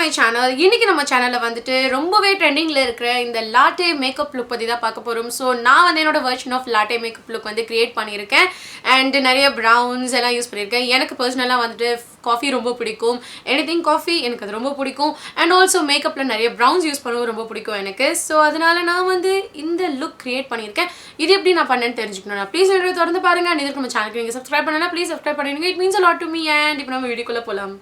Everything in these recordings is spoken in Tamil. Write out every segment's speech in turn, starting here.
my channel. இன்னைக்கு நம்ம சேனல்ல வந்துட்டு ரொம்பவே ட்ரெண்டிங்ல இருக்கிற இந்த லாட்டே மேக்கப் லுக் பத்தி தான் பார்க்க போறோம். சோ நான் வந்து என்னோட version of latte makeup look வந்து கிரியேட் பண்ணியிருக்கேன் அண்ட் நிறைய ப்ரௌன்ஸ் எல்லாம் யூஸ் பண்ணியிருக்கேன். எனக்கு பர்சனலாக வந்துட்டு காஃபி ரொம்ப பிடிக்கும். எனிதிங் காஃபி எனக்கு அது ரொம்ப பிடிக்கும் அண்ட் ஆல்சோ மேக்கப்பில் நிறைய ப்ரௌன்ஸ் யூஸ் பண்ணவும் ரொம்ப பிடிக்கும் எனக்கு. ஸோ அதனால நான் வந்து இந்த லுக் கிரியேட் பண்ணியிருக்கேன். இது எப்படி நான் பண்ணேன்னு தெரிஞ்சுக்கணும். ப்ளீஸ் என்னோட தொடர்ந்து பாருங்க. அண்ட் இதுக்கு நம்ம சேனலுக்கு நீங்கள் சப்ஸ்கிரைப் பண்ணலாம். ப்ளீஸ் சப்ஸ்கிரைப் பண்ணிடுங்க. It means a lot to me. And இப்போ நம்ம வீடியோக்குள்ளே போகலாம்.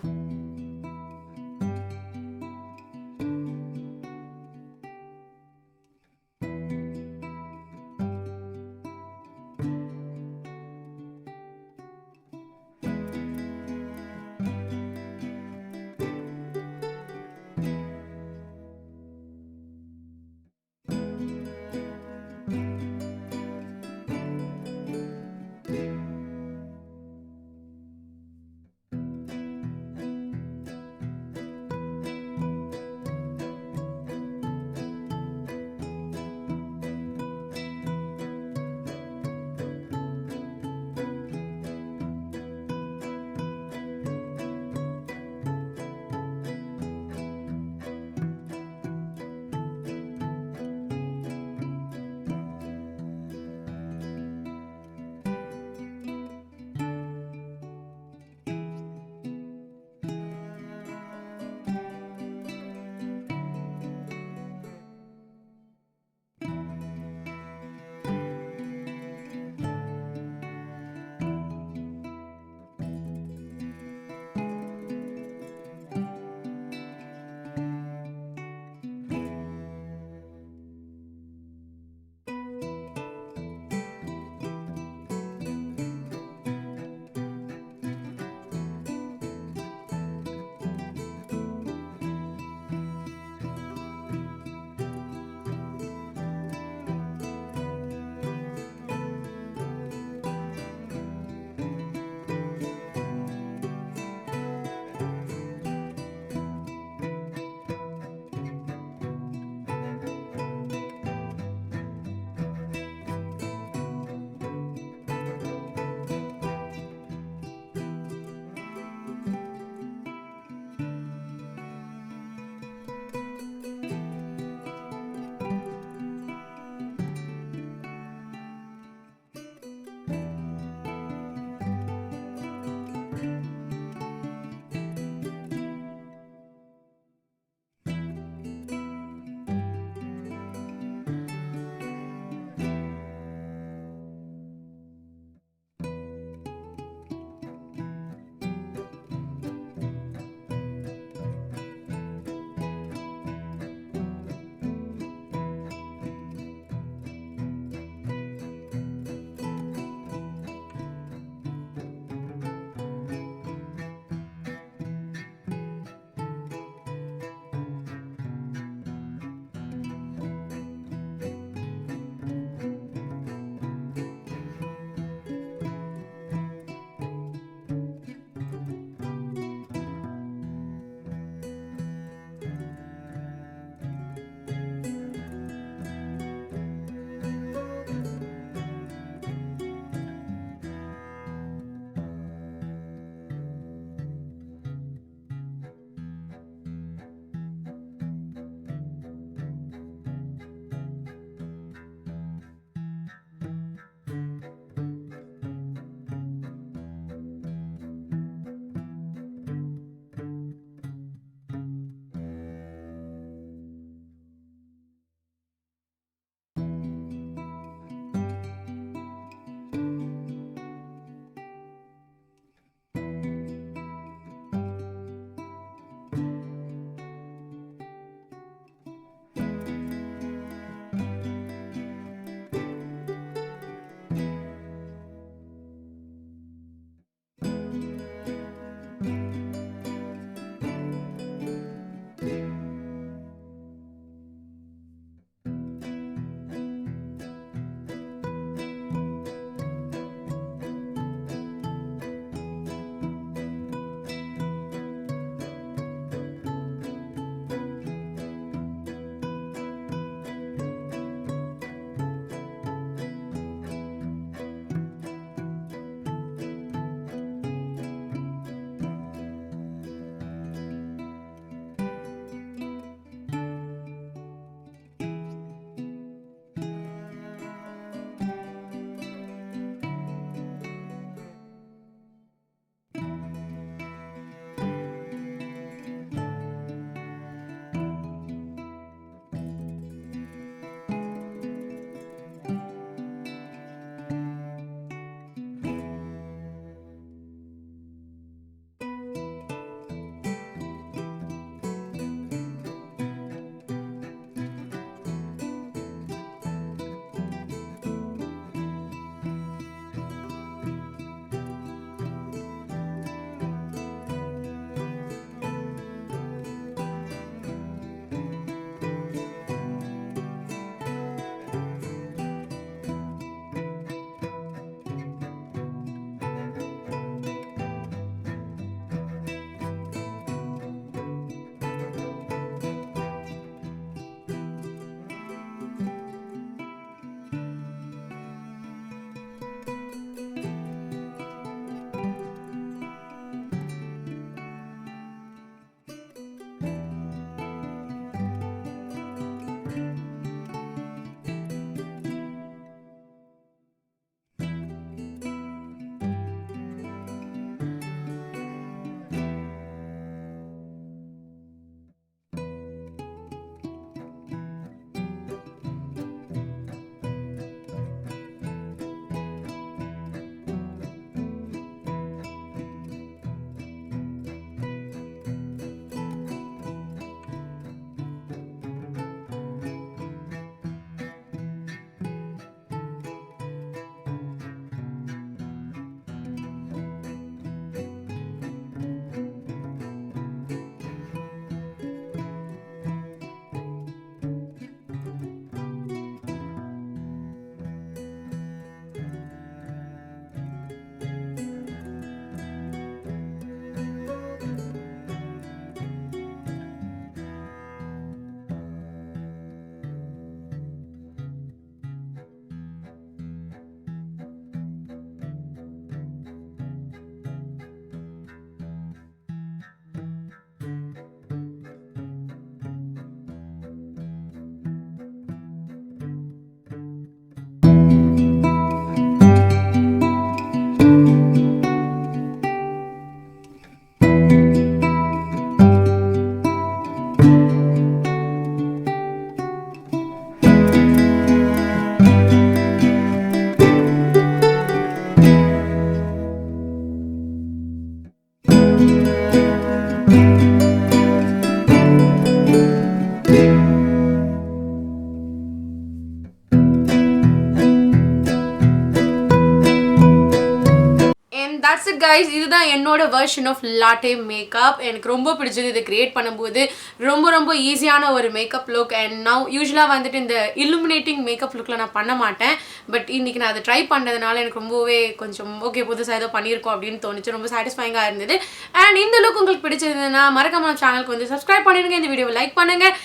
that's it guys. இதுதான் என்னோட வெர்ஷன் ஆஃப் லாட்டே மேக்கப். எனக்கு ரொம்ப பிடிச்சது இதை கிரியேட் பண்ணும்போது. ரொம்ப ஈஸியான ஒரு மேக்கப் லுக். அண்ட் நான் யூஸ்வலாக வந்துட்டு இந்த illuminating மேக்கப் லுக்கில் நான் பண்ண மாட்டேன். பட் இன்றைக்கி நான் அதை ட்ரை பண்ணுறதுனால எனக்கு ரொம்பவே கொஞ்சம் ஓகே புதுசாக ஏதோ பண்ணியிருக்கோம் அப்படின்னு தோணுச்சு. ரொம்ப சாட்டிஸ்ஃபைங்காக இருந்தது. அண்ட் இந்த லுக் உங்களுக்கு பிடிச்சதுன்னா மறக்காம சேனலுக்கு வந்து சப்ஸ்கிரைப் பண்ணிடுங்க, இந்த வீடியோவை லைக் பண்ணுங்கள்.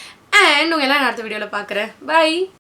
அண்ட் உங்கள் எல்லாம் நான் அடுத்த வீடியோவில் பார்க்குறேன். பை.